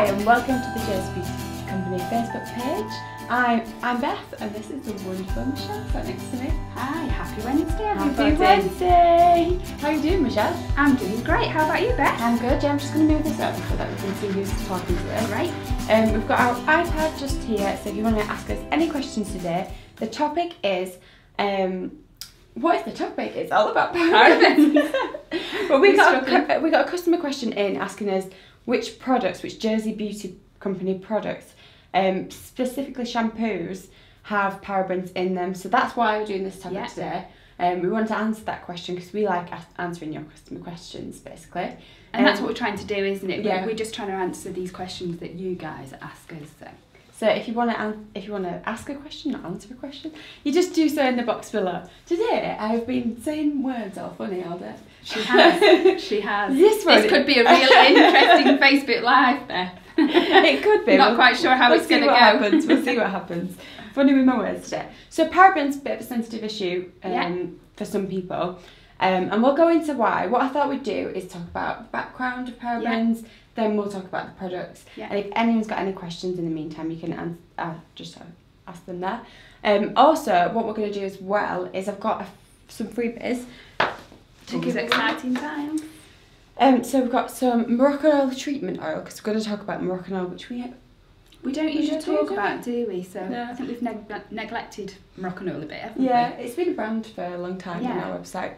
Hi and welcome to the Jersey Beauty Company Facebook page. I'm Beth and this is the wonderful Michelle sat next to me. Hi, happy Wednesday everybody. Happy Wednesday! How are you doing, Michelle? I'm doing great. How about you, Beth? I'm good. Yeah, I'm just going to move this over so that we can see who's talking to us. Great. We've got our iPad just here, so if you want to ask us any questions today, the topic is what is the topic? It's all about parabens. But we got a customer question in asking us which Jersey Beauty Company products, specifically shampoos, have parabens in them. So that's why we're doing this topic today. We wanted to answer that question because we like answering your customer questions, basically. And that's what we're trying to do, isn't it? Yeah. We're just trying to answer these questions that you guys ask us. So if you want to ask a question or answer a question, you just do so in the box below. Today I've been saying words all funny all day. She has. She has. This could be a really interesting Facebook Live, Beth. It could be. Not quite sure how it's going to go. We'll see what happens. Funny with my words today. So parabens, a bit of a sensitive issue for some people. And we'll go into why. What I thought we'd do is talk about the background of parabens, then we'll talk about the products. Yeah. And if anyone's got any questions in the meantime, you can just ask them there. Also, what we're going to do as well is I've got some freebies. It's exciting times. So we've got some Moroccan oil treatment oil, because we're going to talk about Moroccan oil, which we don't usually talk about, do we? So no. I think we've neglected Moroccan oil a bit, haven't we? Yeah, it's been a brand for a long time on our website.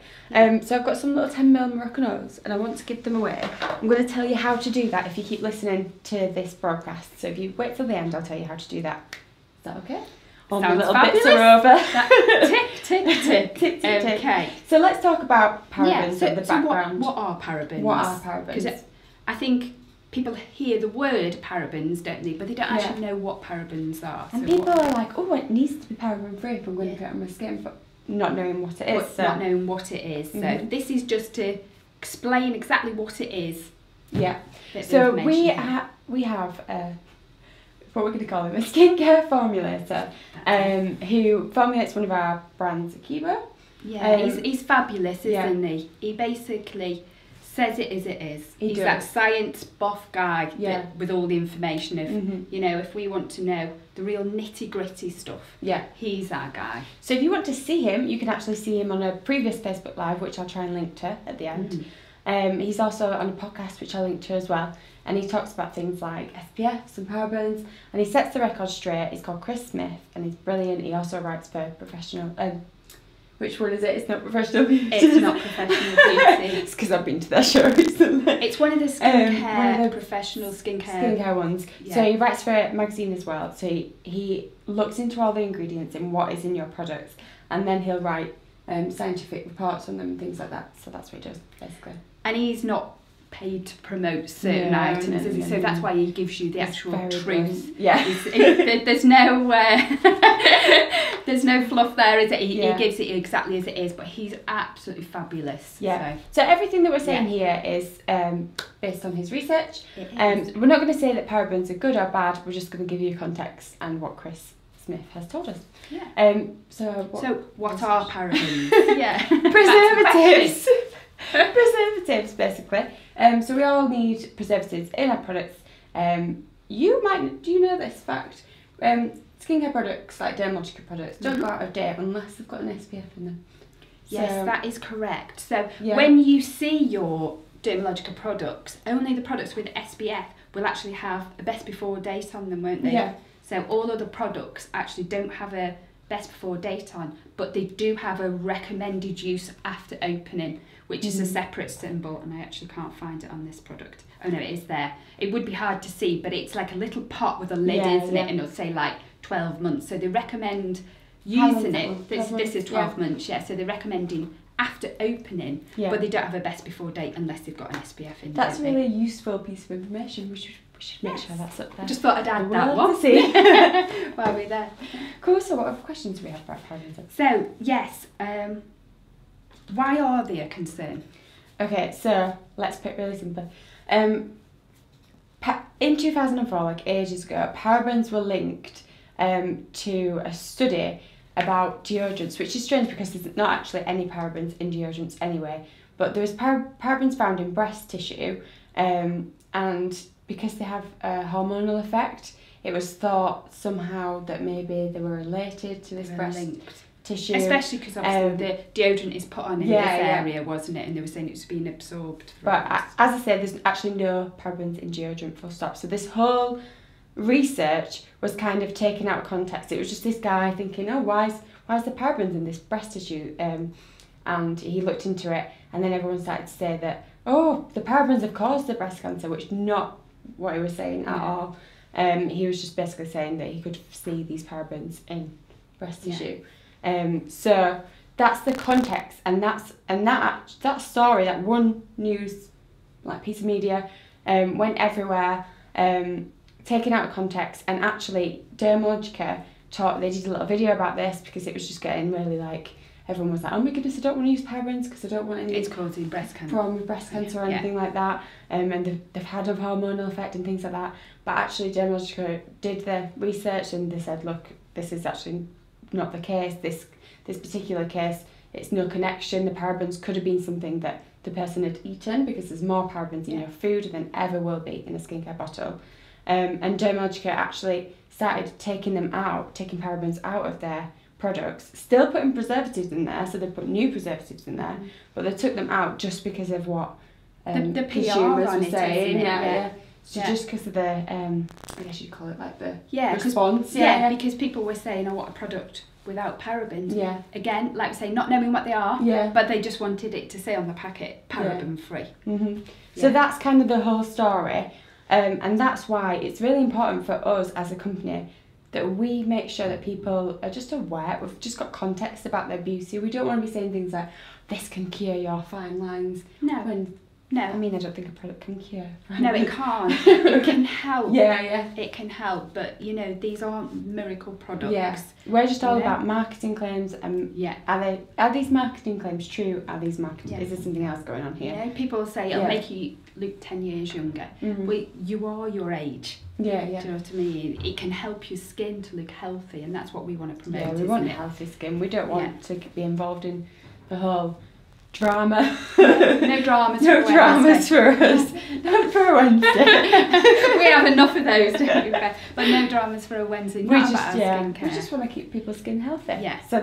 So I've got some little 10ml Moroccan oils and I want to give them away. I'm going to tell you how to do that if you keep listening to this broadcast. So if you wait till the end, I'll tell you how to do that. Is that okay? All the little fabulous. bits are over. Tick, tick, tick. Okay. So let's talk about parabens and the background. What are parabens? What are parabens? Because I think people hear the word parabens, don't they? But they don't actually know what parabens are. And people are like, oh, it needs to be paraben free if I'm going to put it on my skin, but not knowing what it is. Not knowing what it is. So this is just to explain exactly what it is. Yeah. So we have what we're going to call him, a skincare formulator, who formulates one of our brands, Akibo. Yeah, he's fabulous, isn't he? He basically says it as it is. He's that science buff guy with all the information of, you know, if we want to know the real nitty gritty stuff, he's our guy. So if you want to see him, you can actually see him on a previous Facebook Live, which I'll try and link to at the end. He's also on a podcast, which I'll link to as well. And he talks about things like SPFs and parabens, and he sets the record straight. He's called Chris Smith, and he's brilliant. He also writes for Professional. Which one is it? It's not Professional Beauty. It's not Professional Beauty. It's because I've been to their show recently. It's one of the skincare, professional skincare ones. Yeah. So he writes for a magazine as well. So he looks into all the ingredients and what is in your products, and then he'll write scientific reports on them and things like that. So that's what he does, basically. And he's not paid to promote certain items, is he? So that's why he gives you the actual truth. Yeah. There's no there's no fluff there, is it? He gives it exactly as it is, but he's absolutely fabulous. Yeah. So everything that we're saying here is based on his research. We're not going to say that parabens are good or bad. We're just going to give you context and what Chris Smith has told us. Yeah. So what are parabens? Preservatives. Preservatives, basically. So we all need preservatives in our products. Do you know this fact? Skincare products, like Dermalogica products, don't go out of date unless they've got an SPF in them. Yes, that is correct. So when you see your Dermalogica products, only the products with SPF will actually have a best before date on them, won't they? Yeah. So all other products actually don't have a best before date on, but they do have a recommended use after opening, which is a separate symbol, and I actually can't find it on this product. Oh no, it is there. It would be hard to see, but it's like a little pot with a lid, isn't it? And it'll say like 12 months. So they recommend using it. This is 12 months, so they're recommending after opening, but they don't have a best before date unless they've got an SPF in. That's a really useful piece of information. We should make sure that's up there. Just thought I'd add that one. To see. While we're there. Cool. So what other questions do we have about parabens? So yes, why are they a concern? Okay, so let's put it really simple. In 2004, like ages ago, parabens were linked to a study about deodorants, which is strange because there's not actually any parabens in deodorants anyway, but there was parabens found in breast tissue, and because they have a hormonal effect, it was thought somehow that maybe they were related to this breast tissue. Especially because obviously the deodorant is put on in this area, wasn't it? And they were saying it was being absorbed. But as I said, there's actually no parabens in deodorant, full stop. So this whole research was kind of taken out of context. It was just this guy thinking, oh, why is the parabens in this breast tissue? And he looked into it, and then everyone started to say that, oh, the parabens have caused the breast cancer, which is not what he was saying at all. He was just basically saying that he could see these parabens in breast tissue. So that's the context, and that story, that one news piece of media, went everywhere, taken out of context, and actually Dermalogica they did a little video about this because it was just getting really everyone was like, oh my goodness, I don't want to use parabens because I don't want any. It's causing breast cancer. From breast cancer or anything like that. And they've had a hormonal effect and things like that. But actually, Dermalogica did the research and they said, look, this is actually not the case. This particular case, it's no connection. The parabens could have been something that the person had eaten because there's more parabens in your food than ever will be in a skincare bottle. And Dermalogica actually started taking parabens out of their products, still putting preservatives in there, so they put new preservatives in there, but they took them out just because of what the PR consumers on were saying. So Yeah. just because of the, I guess you'd call it the response. response. Because people were saying, I want a product without parabens. Yeah. Again, like we say, not knowing what they are, but they just wanted it to say on the packet, paraben free. So that's kind of the whole story, and that's why it's really important for us as a company that we make sure that people are just aware. We've just got context about their beauty. We don't want to be saying things like, this can cure your fine lines. No. I mean, I don't think a product can cure. No, it can't. It can help. It can help, but these aren't miracle products. Yeah. We're just all about marketing claims. Are these marketing claims true? Is there something else going on here? People say it'll make you look 10 years younger. You are your age. Do you know what I mean? It can help your skin to look healthy, and that's what we want to promote. Yeah, we want healthy skin. We don't want to be involved in the whole drama. No dramas. No dramas for us. Not for a Wednesday. We have enough of those, don't we? But no dramas for a Wednesday. We just want to keep people's skin healthy. Yeah. So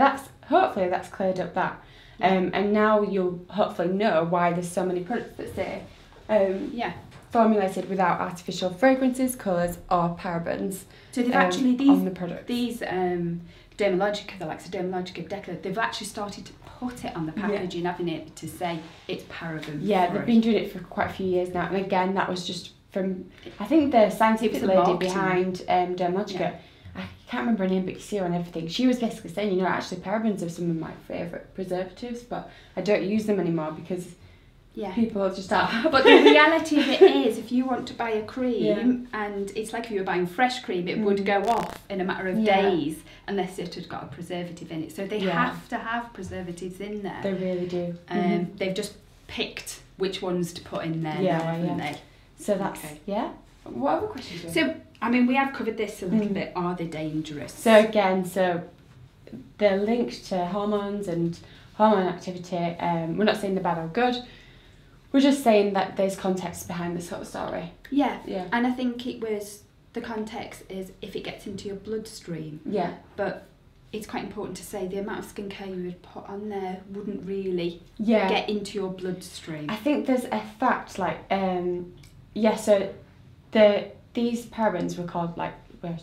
hopefully that's cleared up that. And now you'll hopefully know why there's so many products that say formulated without artificial fragrances, colours or parabens. So they've actually on the product. These Dermalogica, the likes of Dermalogica, Decla, they've actually started to put it on the packaging, having it to say it's paraben free. Yeah, they've been doing it for quite a few years now, and again, that was just from, I think the scientific lady behind Dermalogica, I can't remember her name, but you see her on everything. She was basically saying, actually parabens are some of my favourite preservatives, but I don't use them anymore because people just But the reality of it is, if you want to buy a cream, and it's like if you were buying fresh cream, it would go off in a matter of days unless it had got a preservative in it. So they have to have preservatives in there. They really do. They've just picked which ones to put in there now, haven't they? So that's, What other questions? So, I mean, we have covered this a little bit. Are they dangerous? So again, they're linked to hormones and hormone activity. We're not saying they're bad or good. We're just saying that there's context behind this whole story. Yeah. And I think the context is if it gets into your bloodstream. Yeah. But it's quite important to say the amount of skincare you would put on there wouldn't really get into your bloodstream. I think there's a fact, so these parabens were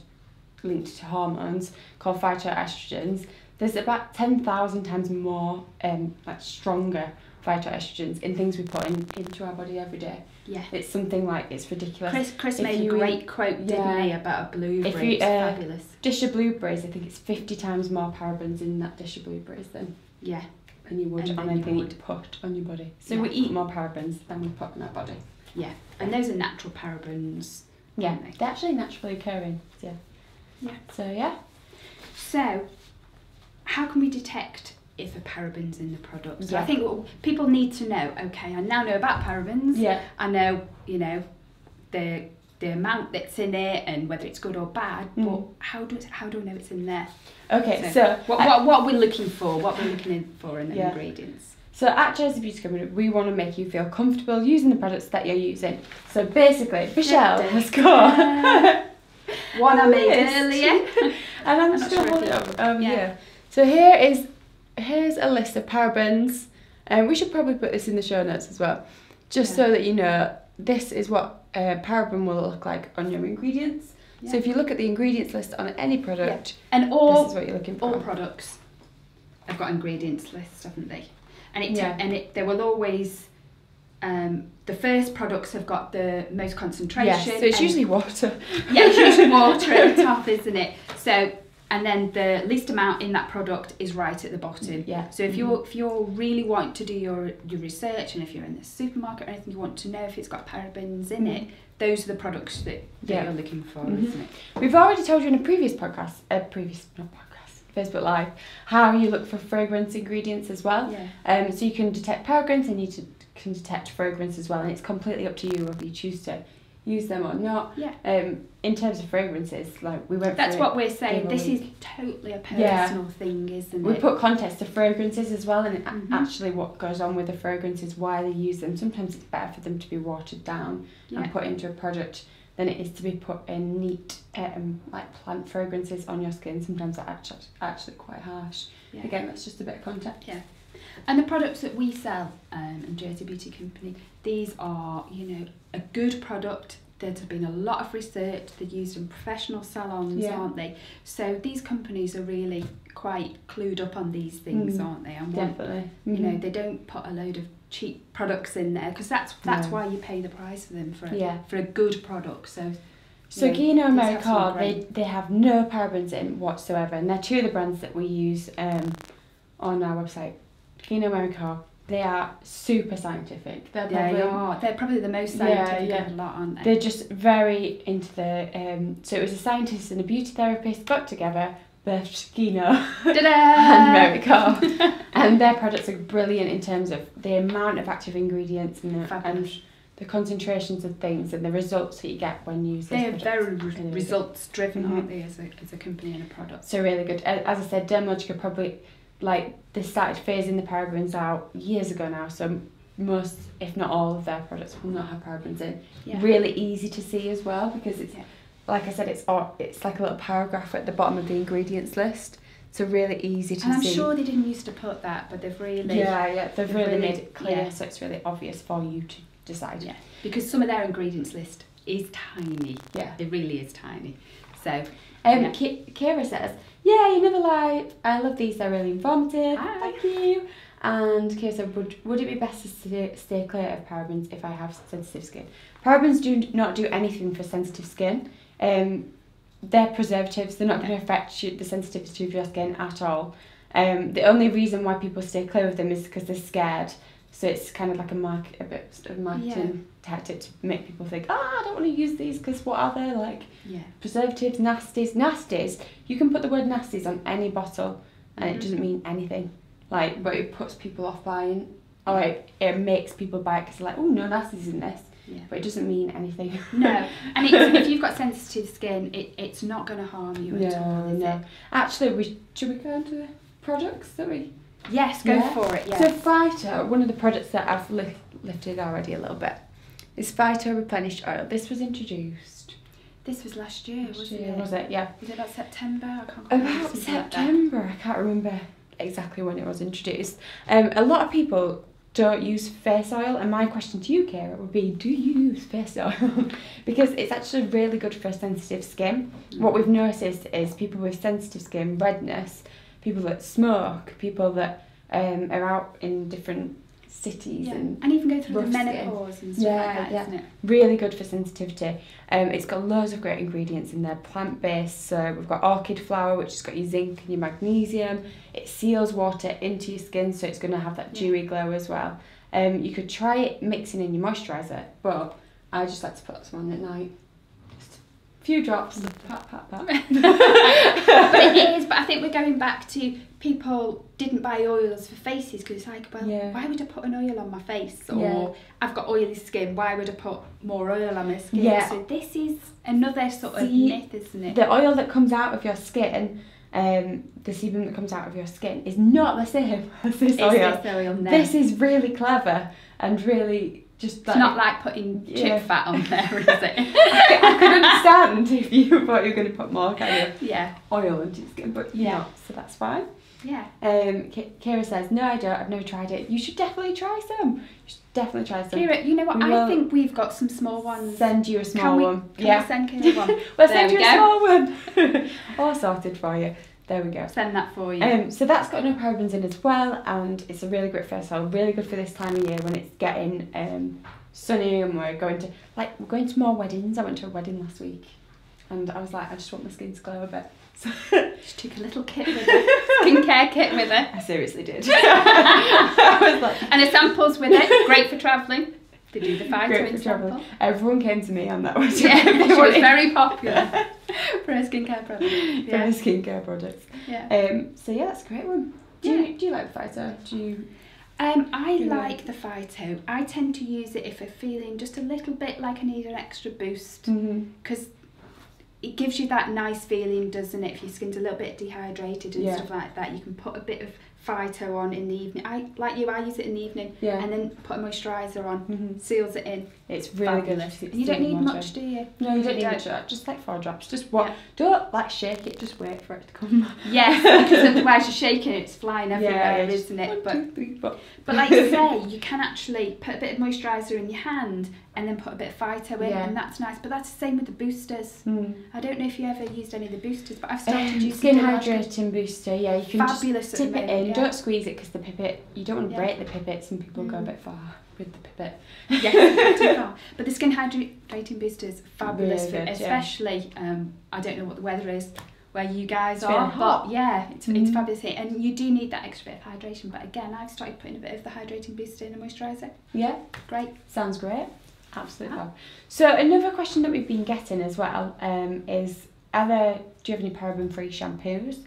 linked to hormones called phytoestrogens. There's about 10,000 times more stronger phytoestrogens in things we put into our body every day. Yeah. It's something it's ridiculous. Chris made a great quote, didn't he, about a blueberry. It's fabulous. Dish of blueberries, I think it's 50 times more parabens in that dish of blueberries than you would on anything you'd put on your body. So we eat more parabens than we put on our body. Yeah, and those are natural parabens. Yeah, they're actually naturally occurring. Yeah. So, how can we detect if a paraben's in the product? So I think people need to know, okay, I now know about parabens. Yeah. I know, the amount that's in it and whether it's good or bad, but how do I know it's in there? Okay, so what we're looking for, what we're looking for in the ingredients. So at Jersey Beauty Company, we want to make you feel comfortable using the products that you're using. So basically, Michelle has got one I made earlier, and I'm just going to hold it over here. So here's a list of parabens, and we should probably put this in the show notes as well, just so that you know this is what a paraben will look like on your ingredients. Yeah. So if you look at the ingredients list on any product, and this is what you're looking for. All products have got ingredients lists, haven't they? And there will always the first products have got the most concentration. Yes, so it's usually water. Yeah, it's usually water at the top, isn't it? So and then the least amount in that product is right at the bottom. Yeah. So if you're really wanting to do your research, and if you're in the supermarket or anything, you want to know if it's got parabens in it, those are the products that you're looking for, isn't it? We've already told you in a previous podcast, Facebook Live, how you look for fragrance ingredients as well. Yeah. So you can detect parabens and you can detect fragrance as well, and it's completely up to you whether you choose to use them or not. Yeah. In terms of fragrances, like we went That's through what we're saying. This is totally a personal thing, isn't it? We put context to fragrances as well, and actually what goes on with the fragrances, why they use them. Sometimes it's better for them to be watered down and put into a product than it is to be put in neat like plant fragrances on your skin. Sometimes that's actually quite harsh. Yeah. Again, that's just a bit of context. Yeah. And the products that we sell in Jersey Beauty Company, these are, a good product. There's been a lot of research. They're used in professional salons, aren't they? So these companies are really quite clued up on these things, aren't they? And definitely. They don't put a load of cheap products in there, because that's why you pay the price for them, for a good product. So Guino and Maricor, they have no parabens in whatsoever, and they're two of the brands that we use on our website. Guino and Maricor, they are super scientific. They're probably the most scientific of a lot, aren't they? They're just very into the so it was a scientist and a beauty therapist got together, birthed Guino and Maricor, and their products are brilliant in terms of the amount of active ingredients and the concentrations of things and the results that you get when you use those products. They're very results driven, aren't they, as a company and a product? So really good. As I said, Dermalogica probably, they started phasing the parabens out years ago now, so most, if not all of their products will not have parabens in. Yeah. Really easy to see as well, because it's, like I said, it's like a little paragraph at the bottom of the ingredients list. So really easy to see. And I'm sure they didn't used to put that, but they've really... they've really made it clear, so it's really obvious for you to decide. Yeah, because some of their ingredients list is tiny. Yeah. It really is tiny. So... Kira says, "Yeah, you never lie. I love these. They're really informative. Hi. Thank you." And Kira said, "Would it be best to stay clear of parabens if I have sensitive skin?" Parabens do not do anything for sensitive skin. They're preservatives. They're not going to affect the sensitivity of your skin at all. The only reason why people stay clear of them is because they're scared. So it's kind of like a bit of marketing tactic to make people think, I don't want to use these because what are they like? Yeah. Preservatives, nasties. You can put the word nasties on any bottle and it doesn't mean anything. But it puts people off buying, or it makes people buy it because they're like, oh, no nasties in this. Yeah. But it doesn't mean anything. No, and if you've got sensitive skin, it's not going to harm you at all, is it? Actually, should we go into the products that we... Yes, go for it, yeah. So Phyto, one of the products that I've lifted already a little bit, is Phyto Replenished Oil. This was introduced... This was last year, wasn't it? Was it? Yeah. Was it about September? I can't remember. About September. I can't remember exactly when it was introduced. A lot of people don't use face oil, and my question to you, Kira, would be, do you use face oil? Because it's actually really good for sensitive skin. What we've noticed is people with sensitive skin, redness, people that smoke, people that are out in different cities and even go through the menopause and stuff like that, isn't it? Really good for sensitivity. It's got loads of great ingredients in there, plant-based. So we've got orchid flower, which has got your zinc and your magnesium. It seals water into your skin, so it's going to have that dewy glow as well. You could try it mixing in your moisturiser, but I just like to put some on at night. Few drops, pat. But it is, but I think we're going back to people didn't buy oils for faces because it's like, why would I put an oil on my face? Or I've got oily skin, why would I put more oil on my skin? So this is another sort of myth, isn't it? The oil that comes out of your skin, the sebum that comes out of your skin is not the same as this Is oil. this oil no. This is really clever and really just like... It's not like putting chick fat on there, is it? I could understand if you thought you were going to put more kind of Yeah. oil into your skin, but you're Yeah. not, so that's fine. Yeah. Kira says, no, I don't. I've never tried it. You should definitely try some. You should definitely try some. Kira, you know what? We I will think we've got some small ones. Send you a small one. Can we send Kira one? We'll There send we you a go. small one. All sorted for you. There we go. Send that for you. So that's got no parabens in as well, and it's a really great first oil. Really good for this time of year when it's getting sunny and we're going to more weddings. I went to a wedding last week, and I was like, I just want my skin to glow a bit. So She took a little kit with her, skincare kit with her. I seriously did. I was like, And the samples with it, great for travelling. They do the great vitamin for travelling. sample. Everyone came to me on that one. Yeah, she was very popular for her skincare products. For Yeah. her skincare products. Yeah. So yeah, that's a great one. Do you like the Phyto? I Do you like the Phyto. I tend to use it if I'm feeling just a little bit like I need an extra boost, because it gives you that nice feeling, doesn't it? If your skin's a little bit dehydrated and stuff like that, you can put a bit of Phyto on in the evening. I use it in the evening, and then put a moisturiser on, seals it in. It's really Fabulous. good. And you don't need much, do you? No, you don't need much. Just like 4 drops. Just what? Don't like shake it. Just wait for it to come. Yes, because otherwise you're shaking it, it's flying everywhere, isn't it? 1, 2, 3, 4. But like you say, you can actually put a bit of moisturiser in your hand and then put a bit of Phyto in, and that's nice. But that's the same with the boosters. I don't know if you ever used any of the boosters, but I've started using skin hydrating booster. Yeah, you can Fabulous just tip it in. Yeah. Don't squeeze it because the pipette. You don't want to break the pipette. Some people go a bit far with the pipette. Yes, too far. But the skin hydrating boosters, fabulous, Really good, especially. I don't know what the weather is where you guys really are, hot. but yeah, it's fabulous here, and you do need that extra bit of hydration. But again, I've started putting a bit of the hydrating booster in and moisturiser. Yeah, great. Sounds great. Absolutely fab. So another question that we've been getting as well is, do you have any paraben-free shampoos?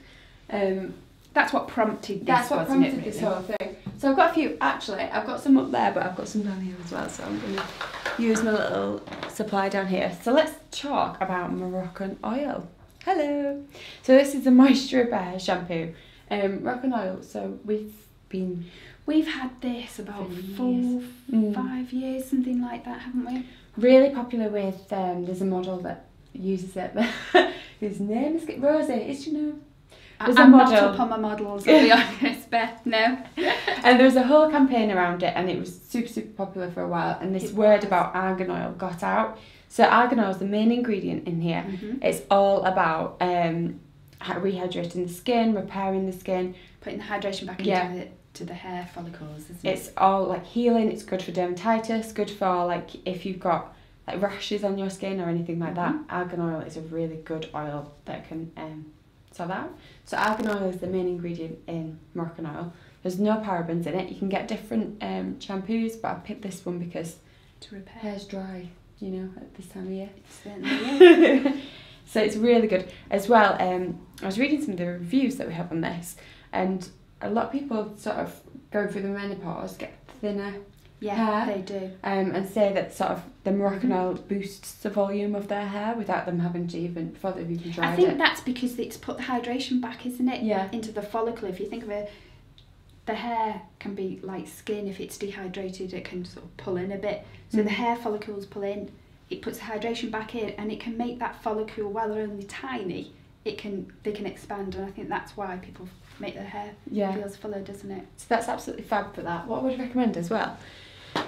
That's what prompted this. That's what wasn't prompted it, this really? whole thing. So I've got a few, actually, I've got some up there, but I've got some down here as well, so I'm going to use my little supply down here. So let's talk about Moroccan oil. Hello! So this is the Moisture Repair shampoo. Moroccan oil, so We've had this about 4, 5 years, something like that, haven't we? really popular with, there's a model that uses it, whose name is Rosie, is she know? I'm not up on my models, I'll be honest, Beth, no. And there was a whole campaign around it, and it was super, super popular for a while, and this word about argan oil got out. So argan oil is the main ingredient in here. It's all about rehydrating the skin, repairing the skin. Putting the hydration back into the hair follicles, isn't it? It's all like healing, it's good for dermatitis, good for like if you've got like rashes on your skin or anything like that. Argan oil is a really good oil that can solve that. So argan oil is the main ingredient in Moroccan oil. There's no parabens in it. You can get different shampoos, but I picked this one because to repair. Hair's dry, you know, at this time of year. It certainly is. So it's really good. As well, I was reading some of the reviews that we have on this, and a lot of people sort of going through the menopause get thinner hair. They do. And say that sort of the Moroccan oil boosts the volume of their hair without them having to even, before they've even dried it. I think that's because it's put the hydration back, isn't it? Yeah. Into the follicle. If you think of it, the hair can be like skin. If it's dehydrated, it can sort of pull in a bit. So the hair follicles pull in. It puts the hydration back in, and it can make that follicle, while they're only tiny, they can expand. And I think that's why people make their hair feels fuller, doesn't it? So that's absolutely fab for that. What I would recommend as well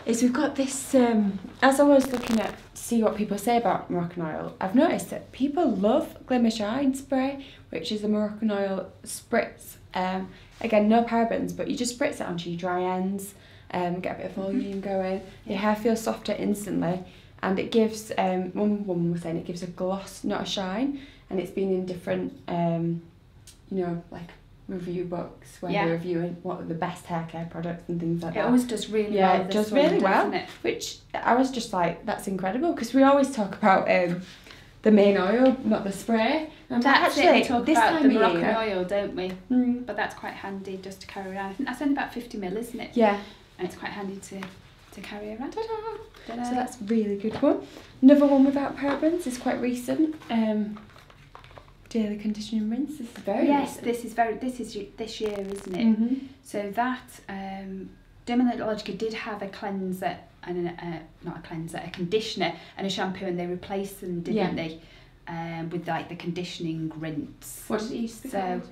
is we've got this, as I was looking at see what people say about Moroccan oil, I've noticed that people love Glimmer Shine spray, which is a Moroccan oil spritz. Again, no parabens, but you just spritz it onto your dry ends, get a bit of volume going. Your hair feels softer instantly, and it gives, one woman was saying it gives a gloss, not a shine, and it's been in different, you know, like review books where they're reviewing what are the best hair care products and things like that. It always does really well. It does really well, it? which I was just like, that's incredible, because we always talk about the main oil, not the spray. And That's actually, it, we talk this about time the of Moroccan year, oil, don't we? But that's quite handy just to carry around. I think that's only about 50ml, isn't it? Yeah. And it's quite handy to carry around. Ta-da. Ta-da. So that's a really good one. Another one without parabens is quite recent. daily conditioning rinse. This is very recent. this is this year, isn't it? Mm-hmm. So that Dermalogica did have a cleanser and a conditioner and a shampoo, and they replaced them, didn't they? With like the conditioning rinse. What did it used to be called?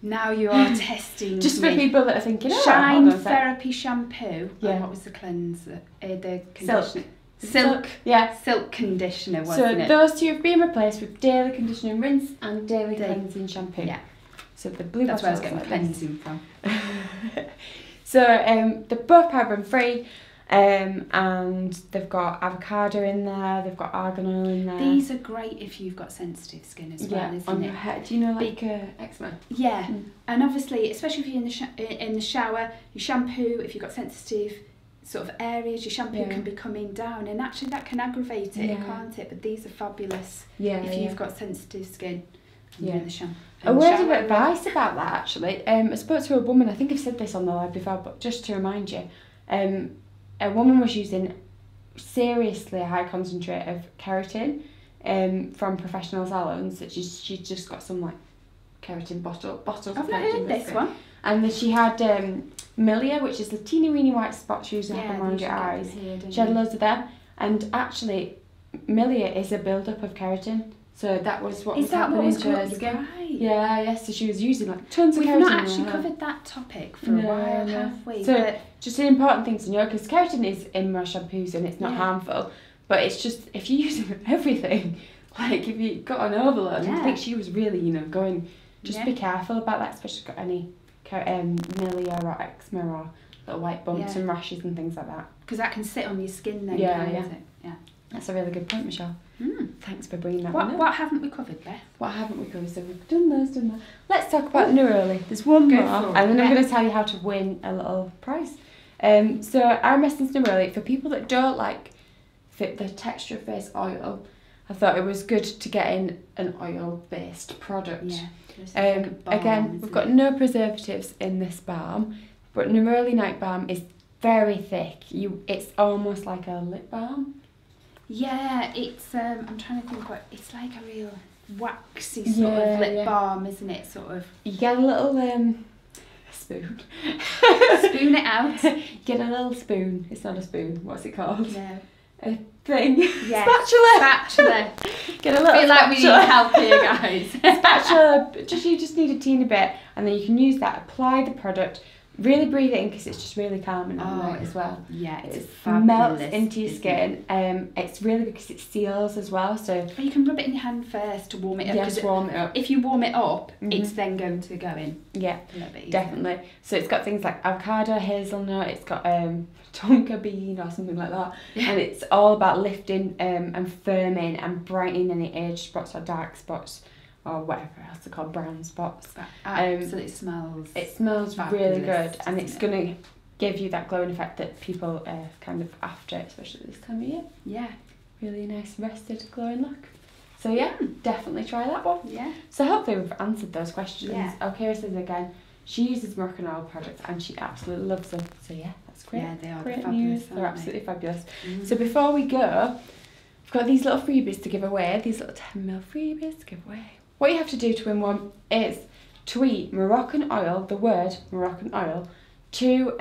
Now you are testing Just for people that are thinking, Shine Therapy shampoo. Yeah. And what was the cleanser? The Silk. conditioner. Silk conditioner, wasn't it? So those two have been replaced with daily conditioning rinse and daily cleansing shampoo. Yeah. So the blue That's where I was bottle getting cleansing from. So they're both paraben free, and they've got avocado in there. They've got argan oil in there. These are great if you've got sensitive skin as well, isn't on it? your head. Do you know, like eczema? Yeah, and obviously, especially if you're in the shower, your shampoo, if you've got sensitive sort of areas, your shampoo can be coming down, and actually that can aggravate it, can't it? But these are fabulous if you've got sensitive skin. In the shampoo. A word of advice about that, actually. I spoke to a woman, I think I've said this on the live before, but just to remind you, a woman was using seriously a high concentrate of keratin from professional salons. That she just got some like keratin bottles. I've not heard this one. And then she had milia, which is the teeny weeny white spots usually happen around your eyes. She had loads of them, and actually milia is a build up of keratin. So that was what was happening to her skin. Right. Yeah, so she was using like tons of keratin. We've not actually covered that topic for a while, have we? So just an important thing to know, because keratin is in most shampoos and it's not harmful, but it's just if you're using everything, like if you got an overload, I think she was really, going, just be careful about that, especially if you've got any milia or eczema or little white bumps and rashes and things like that. Because that can sit on your skin then, can't it? Yeah. That's a really good point, Michelle. Thanks for bringing that one up. What haven't we covered, Beth? What haven't we covered? So we've done those, done that. Let's talk about Neroli. There's one more, and then I'm going to tell you how to win a little prize. So Arm Essence Neroli, for people that don't like the texture of face oil, I thought it was good to get in an oil-based product. Yeah. Like a balm, again, we've got no preservatives in this balm, but Neroli Night Balm is very thick. It's almost like a lip balm. Yeah, it's I'm trying to think what it's like, a real waxy sort of lip balm, isn't it? Sort of. You get a little spoon. Spoon it out. Get a little spoon. It's not a spoon. What's it called? No. A thing. Yeah. Spatula. Get a little. I feel like we need help here, guys. Spatula. You just need a teeny bit, and then you can use that. Apply the product. Really breathe it in because it's just really calming at night as well. Yeah, it melts into your skin. It's really good because it seals as well. So you can rub it in your hand first to warm it up. Yes, warm it up. If you warm it up, it's then going to go in. Yeah, a little bit easier. Definitely. So it's got things like avocado, hazelnut. It's got tonka bean or something like that, and it's all about lifting and firming and brightening any age spots or dark spots, or whatever else they're called, brown spots. Absolutely smells. It smells really good, and it's going to give you that glowing effect that people are kind of after, especially this time of year. Yeah. Really nice, rested, glowing look. So yeah, definitely try that one. Yeah. So hopefully we've answered those questions. Yeah. Alkira says again, she uses Moroccan oil products and she absolutely loves them. So yeah, that's great. Yeah, they are great fabulous. news. They're absolutely fabulous. So before we go, we've got these little freebies to give away. These little 10ml freebies to give away. What you have to do to win one is tweet Moroccan oil, the word Moroccan oil, to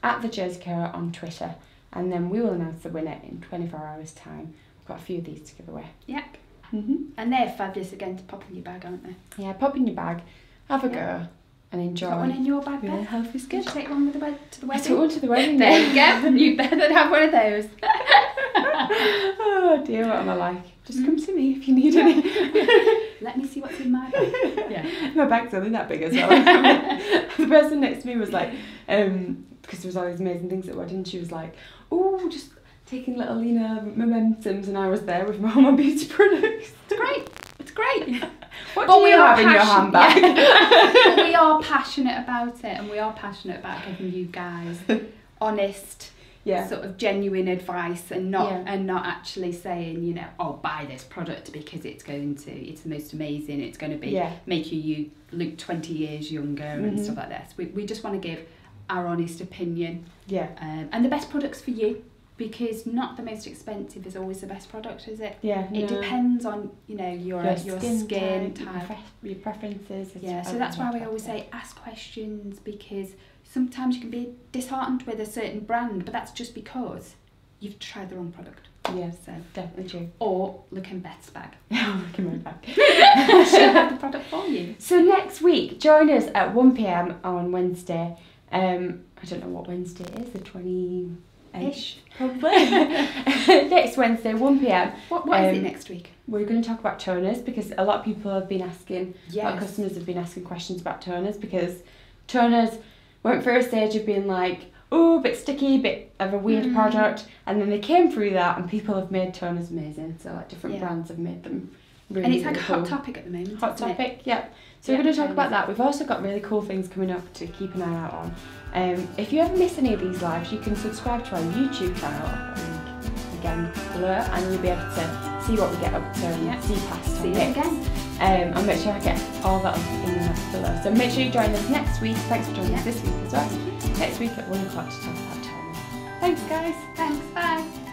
at the Jersey Carer on Twitter, and then we will announce the winner in 24 hours time. We've got a few of these to give away. Yep. And they're fabulous again to pop in your bag, aren't they? Yeah, pop in your bag, have a go, and enjoy. Got one in your bag, Really healthy skin. Did you take one with to the wedding? I took one to the wedding. There you go. You better have one of those. Oh dear, what am I like? Just come to me if you need any. Let me see what's in my bag. Yeah. My bag's only that big as well. The person next to me was like, because there was all these amazing things at wedding, she was like, oh, just taking little, momentums, and I was there with my beauty products. It's great. It's great. What do you have in your handbag? Yeah. But we are passionate about it, and we are passionate about giving you guys honest, sort of genuine advice, and not actually saying, oh, buy this product because it's the most amazing, it's going to be make you look 20 years younger and stuff like this. We just want to give our honest opinion. Yeah. And the best products for you, because not the most expensive is always the best product, is it? Yeah. It depends on, you know, your skin type. Your preferences. Yeah, so that's why we always say ask questions, because sometimes you can be disheartened with a certain brand, but that's just because you've tried the wrong product. Yes, so definitely true. Or look in Beth's bag. Look in my bag. She'll have the product for you. So next week, join us at 1 p.m. on Wednesday. I don't know what Wednesday it is, the 20-ish, probably. Next Wednesday, 1 p.m. What is it next week? We're going to talk about toners, because a lot of people have been asking, Yes. our customers have been asking questions about toners, because toners went through a stage of being like, oh, a bit sticky, a bit of a weird product, and then they came through that, and people have made toners amazing. So like different brands have made them really, and it's like really a cool. hot topic at the moment. Hot isn't topic, it? yeah. So we're going to talk about that. We've also got really cool things coming up to keep an eye out on. If you ever miss any of these lives, you can subscribe to our YouTube channel, again below, and you'll be able to see what we get up to and see past See it again. And make sure I get all that in the notes below. So make sure you join us next week. Thanks for joining us this week as well. Next week at 1 o'clock to talk about toners. Thanks guys. Thanks, bye.